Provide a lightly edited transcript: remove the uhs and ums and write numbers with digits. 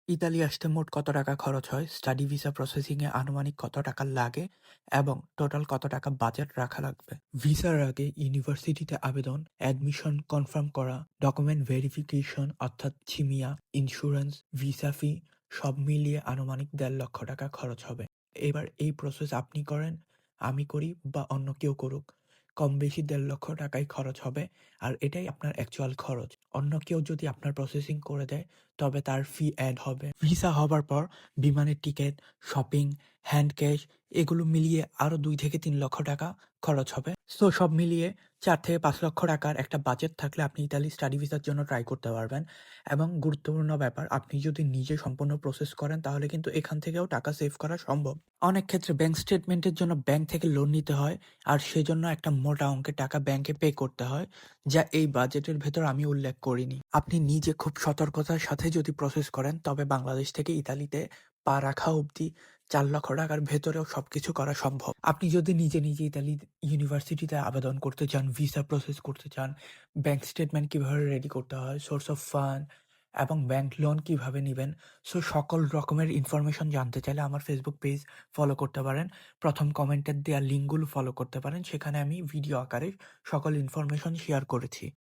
Italy আসতে মোট কত টাকা খরচ হয়, স্টাডি ভিসা প্রসেসিংয়ে আনুমানিক কত টাকা লাগে এবং টোটাল কত টাকা বাজেট রাখা লাগবে। ভিসার আগে ইউনিভার্সিটিতে আবেদন, অ্যাডমিশন কনফার্ম করা, ডকুমেন্ট ভেরিফিকেশন অর্থাৎ ছিমিয়া, ইন্স্যুরেন্স, ভিসা ফি সব মিলিয়ে আনুমানিক ১.৫ লক্ষ টাকা খরচ হবে। এবার এই প্রসেস আপনি করেন, আমি করি বা অন্য কেউ করুক, কম বেশি ১.৫ লক্ষ টাকাই খরচ হবে। আর এটাই আপনার অ্যাকচুয়াল খরচ। অন্য কেউ যদি আপনার প্রসেসিং করে দেয় তবে তার ফি অ্যাড হবে। ভিসা হবার পর বিমানের টিকিট, শপিং, হ্যান্ড ক্যাশ এগুলো মিলিয়ে আরও ২ থেকে ৩ লক্ষ টাকা খরচ হবে। সো সব মিলিয়ে ৪ থেকে ৫ লক্ষ টাকার একটা বাজেট থাকলে আপনি ইতালি স্টাডি ভিসার জন্য ট্রাই করতে পারবেন। এবং গুরুত্বপূর্ণ ব্যাপার, আপনি যদি নিজে সম্পূর্ণ প্রসেস করেন তাহলে কিন্তু এখান থেকেও টাকা সেভ করা সম্ভব। অনেক ক্ষেত্রে ব্যাংক স্টেটমেন্টের জন্য ব্যাংক থেকে লোন নিতে হয়, আর সেজন্য একটা মোটা অঙ্কের টাকা ব্যাংকে পে করতে হয়, যা এই বাজেটের ভেতর আমি উল্লেখ করিনি। আপনি নিজে খুব সতর্কতার সাথে যদি প্রসেস করেন তবে বাংলাদেশ থেকে ইতালিতে পা রাখা অবধি ৪ লক্ষ টাকার ভেতরেও সবকিছু করা সম্ভব। আপনি যদি নিজে নিজে ইতালি ইউনিভার্সিটিতে আবেদন করতে চান, ভিসা প্রসেস করতে চান, ব্যাংক স্টেটমেন্ট কিভাবে রেডি করতে হয়, সোর্স অফ ফান্ড এবং ব্যাংক লোন কিভাবে নিবেন, সো সকল রকমের ইনফরমেশন জানতে চাইলে আমার ফেসবুক পেজ ফলো করতে পারেন। প্রথম কমেন্টের দেওয়া লিঙ্কগুলো ফলো করতে পারেন, সেখানে আমি ভিডিও আকারে সকল ইনফরমেশন শেয়ার করেছি।